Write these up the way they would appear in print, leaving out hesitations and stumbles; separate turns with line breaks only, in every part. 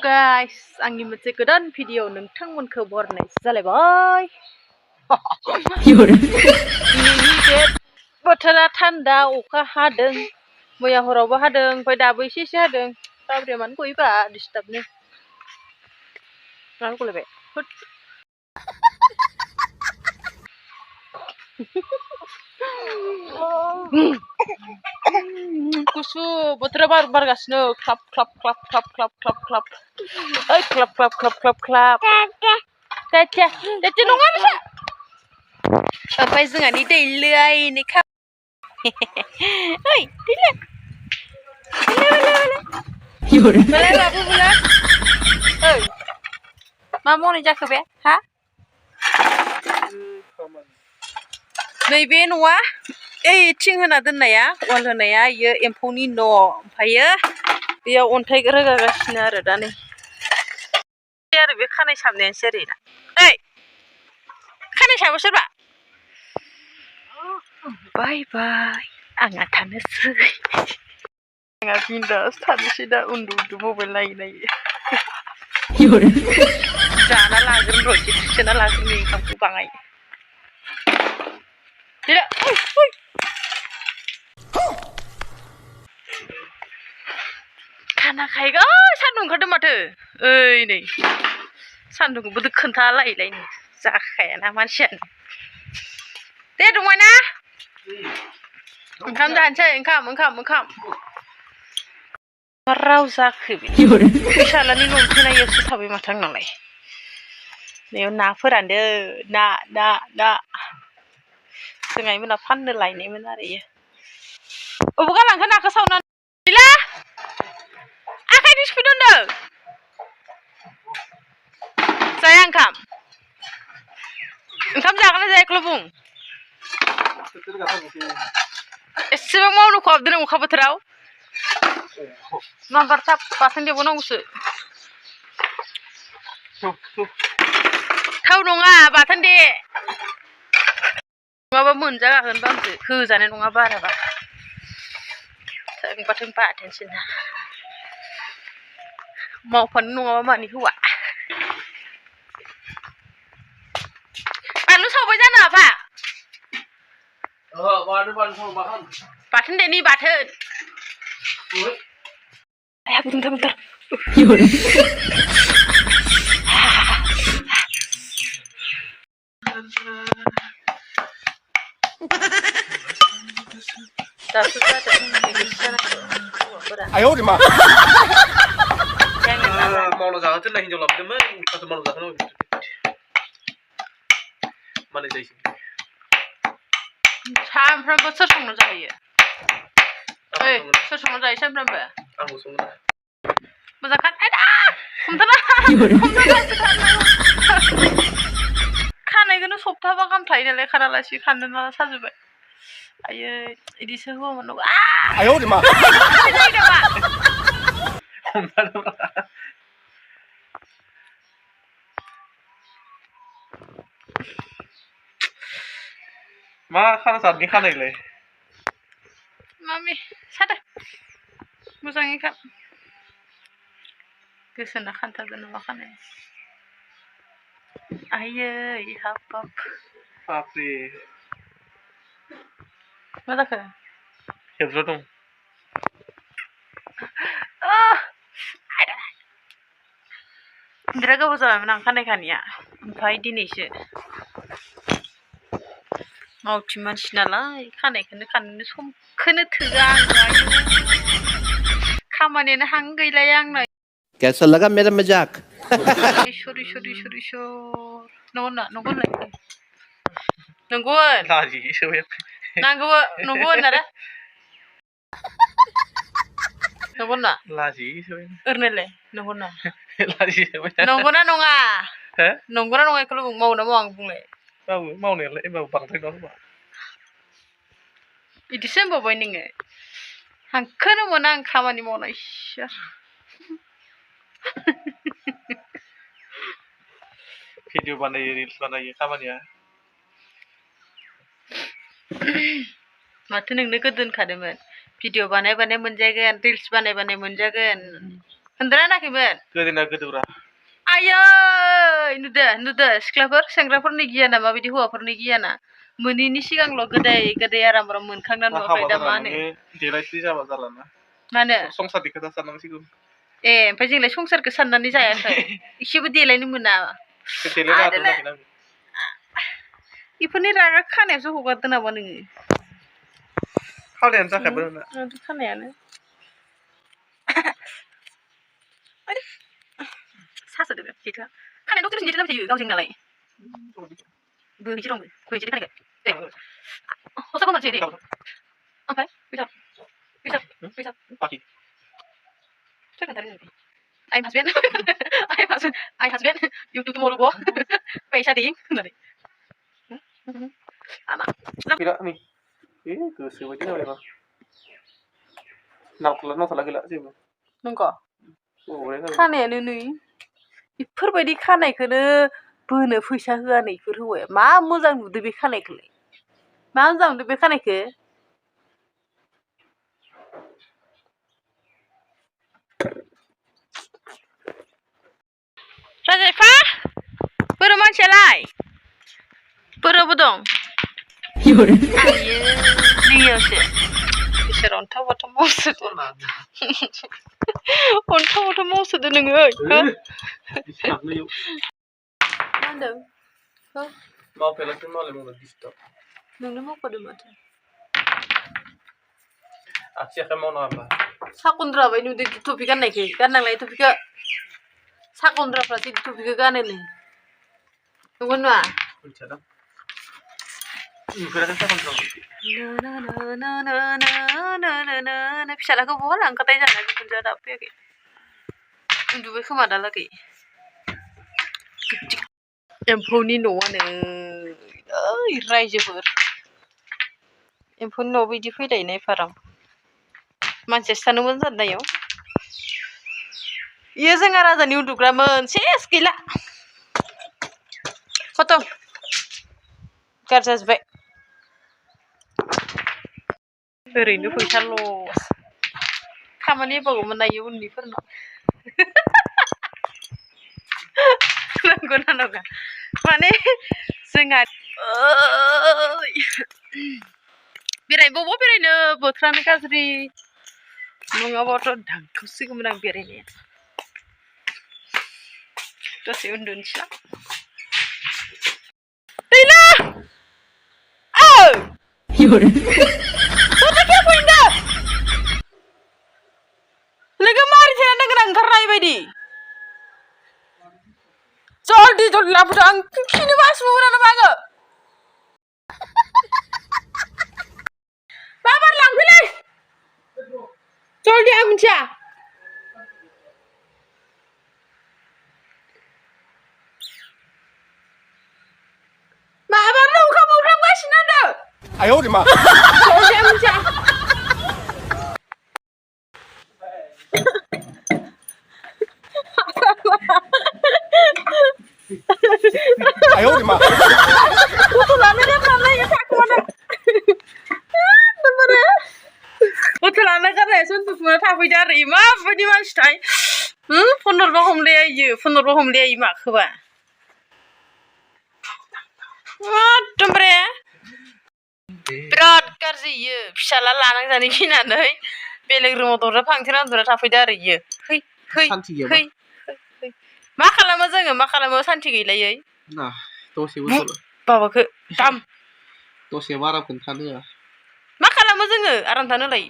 guys, आंनि मोनसे गोदान भिडिअ नोंथांमोनखौ बरायनाय जालायबाय। बोथोरा थान्दा अखा हादों मैया हरावबो हादों ओमफ्राय दाबो एसे हादों गाब्रिया मानो गयोबा डिस्टार्बनो मानो गलायबाय गुसु बोथोरा बारगासिनो क्लाब क्लाब क्लाब क्लाब क्लाब क्लाब क्लाब ओइ क्लाब क्लाब क्लाब क्लाब क्लाब दाच्या नङा नोंसा ओमफ्राय जोंहानि दैलैनि खा ओइ दैले बेलाय बाबु बुला ओइ मा मावनाय जाखो बे हा नैबे न'आ ओइ थिं होना दोननाया वाल होनाया इयो एम्फौनि न' ओमफ्रायो बेयाव अन्थाइ रोगागासिनो आरो दा नै आरो बे खानाय साबनायानोसै आरो ना ओइ खानाय साबो सोरबा बाय बाय आंहा थानोसै आंहा बिन्दास थानोसै दा उन्दु मबाइल नायै जाना लाग्रोन र' एसे सोना लाग्रोन ओंखामखौ बाङाय खाना खायगा सान्दुं ओंखारदों माथो ओइ नै सान्दुंखौबो खोन्थालायलायनो जाखायाना मानसियानो दे दंबाय ना ओंखाम जानोसै ओंखाम मा राव जाखो बे फिसालानि लंपेन्टआवसो थाबाय माथो आंनालाय बेयाव ना फोरानदो ना जोंहाय मोना फाननो लायनायमोन आरो इयो अबाव गालांखो नाखौ सावनानै गैला आखाइजों सुफैदों जाया ओंखाम जागोन ना जायाखैल' बुं एसेबां मावनो खहाबदों अखा बोथोराव नाम्बार थाब बाथोन देबावनांगौसो थाव नङा बाथोन दे नङाबा मोनजागागोन बांसो होजानाय नङा बाराबा बाथोनसै ना मावफानो नङाबा मानि हौवा बानलु सावबाय जानो आफा बाथोन देनि बाथोन आया गुदुंथार दासो जादों आयौ मा मावनो जाहोदो ना हिनजाव लाबोदोंमोन माथो मावनो जाहोनो माने जायो सानफ्रामबो सोर संनो जाहैयो ओइ सोर संनो जायो सानफ्रामबो आंबो सङो मोजां खान आयदा हमथाना खानायखौनो सप्ताबा गाहाम थायो नालाय खानालासि खाननो साजोबबाय आयै इदिसो हौवामोन नंगौ आयौ मा मा खाना जादनि खानायलाय मामि सादो मोजाङै खान गोसोना खानथारगोन नामा खानाय आयै हाब बाप्रे मा जाखो हेबजा दं बिराद गोबाव जाबायमोन आं खानाय खानिया ओमफ्राय दिनैसो मावथि मानसि नालाय खानायखौनो खाननो समखौनो थोआ खामानियानो हां गैलाया आंना
कैसा लगा मेरा मजाक
सरि नंगौमोन आरो नंगौना ओरैनोलाय नंगौना नंगौना नङा बेखौल' बुं मावो ना मावा आं बुंलाय मावनायालाय बांद्राय नङा बिदिसो होनबावबाय नोङो हांखोनो मोना आं खामानि मावनाय भिडिअ बानायो रिल्स बानायो खामानिया माथो नोंनो गोदो होनखादोंमोन भिडिअ बानाय मोनजागोन रिल्स बानाय मोनजागोन होनदोंना होनाखैमोन
गोदोना गोदौरा
आयै नुदो सिख्लाफोर सेंग्राफोरनि गियाना माबायदि हौवाफोरनि गियाना मोनैनि सिगांल' गोदै आराम मोनखांनानै नुवाखै दा मा होनो
देलायस्रि जाबा जालाना
मानो
संसारनि खोथा साननांसिगौ
ए ओमफ्राय जोंलाय संसारखौ साननानै जायाखै एसेबो देलायनो मोना बेफोरनि रागा खानायावसो हगारदों नामा नोङो
खानायानो जाखाबाय
खानायानो सासोदो जेथोआ खानाय डक्टरसिम जेथो जाबाय थायो गावजों नालाय बोहैसो दं बोहैसो खानायखौ ए हस्ताखौ मोनसै दे ओमफ्राय फैसा
बाखि
सोर खोन्थादों I'm husband YouTube tomorrow go पैसा दे होननानै
गैला नै गोसो बायदि जाबाय र' नांथाला गैला जेबो
नंगौ खानायानो नै बेफोरबायदि खानायखौनो बोनो फैसा होआ नै बेफोर हौवाया मा मोजां नुदो बे खानायखौलाय मा मोजां नुदो बे खानायखौ राजायफा बोरो मानसियालाय बोरोबो दं दैयावसो बिसोर अन्थाव बाथाव मावसोदो अन्थाव बाथाव मावसोदो नोङो मा होनदों
मावफेराखै मालाय मावनो डिस्टार्ब
नोंनो मावफादों माथो
आथिं आखाइ मावनाङा
साखन्द्राबाय नुदो टपि गाननायखौ गाननांलाय टपिखौ साखन्द्राफ्रासो टपिखौ गानोनो नंगौ नङा
मिथियादां नुफेराखै साखन्द्रा
फिसालाखौ बहा लांखाथाय जाना बिखुनजोआ दाबो फैयाखै उन्दुबाय खोमा दालागै एम्फौनि न'आनो ओइ रायजोफोर एम्फौनि न'आव बिदि फैलायनाय फाराम मानसियासो थानोमोन जानायाव इयो जोंहा राजानि उन्दुग्रामोन सेस गैला खतम गाज्रि जाजोब्बाय ओरैनो फैसा लस खामानि होबावगौमोन ना इयो उननिफोरनाव नंगौना नङा माने जोंहा बेरायबावबा बेरायनो बोथोरानो गाज्रि नङाबाथ' थांथ'सिगौमोन आं बेरायनाया दसे उन्दुनोसै दैला लोगो मारै थाना दोंगोन आं ओंखारनाय बायदि जल्दि लाबोदो आं खिनो बासिबो मोना नामा आङो बाबार लांफैलै जल्दि आं मिथिया माबार नौखा मोफ्लामगासिनो होनदों
आयौ रे मा
जल्दि आं मिथिया
आयौ रे मा
गथ'लानो गारनानै थाखुमादों गथ'लानो गारनायासो उन्दुखुमाना थाफैदो आरो माबायदि मानसिथाय फनहरबा हमलाया इयो माखोबा एकदमबारे बिराद गाज्रि इयो फिसाला लानांजानो गिनानै बेलेग रुमाव दरजा फांथेना उन्दुना थाफैदो आरो इयो फै मा खालामो जोङो मा खालामो सान्थि गैलायै बाबाखौ दाम
दसे बाराखौनो थानो होआ
मा खालामो जोङो आराम थानो होलाय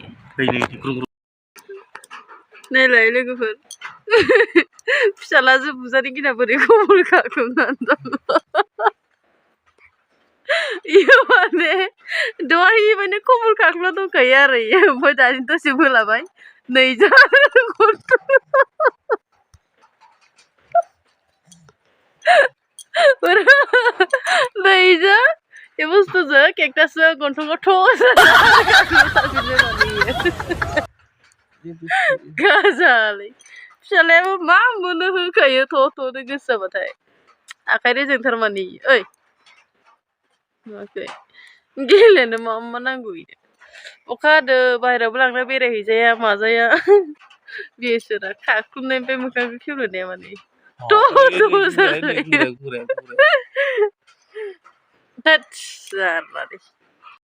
नायलाय लोगोफोर फिसालाजों बुजानो गिना बोरै खबर खालामनानै दं इयो माने दहायनिफ्रायनो खबर खाख्ला दंखायो आरो इयो ओमफ्राय दानि दसे बोलाबाय नैजा नैजा बे बुस्थुजों केकटासजों गन्थंआव गाजालै फिसालायाबो मा मोनो होखायो थ'नो गोसो जाबाथाय आखाइ रेजें थारमाने ओइ नुवाखै गेलेनो मा नांगौ इनो अखा हादो बाहेरायावबो लांना बेरायहैजाया माजाया बेसोरा खाख्लुमनायनिफ्राय मोखांखौ खेवलायनाया माने
गुराय
थद जारलालै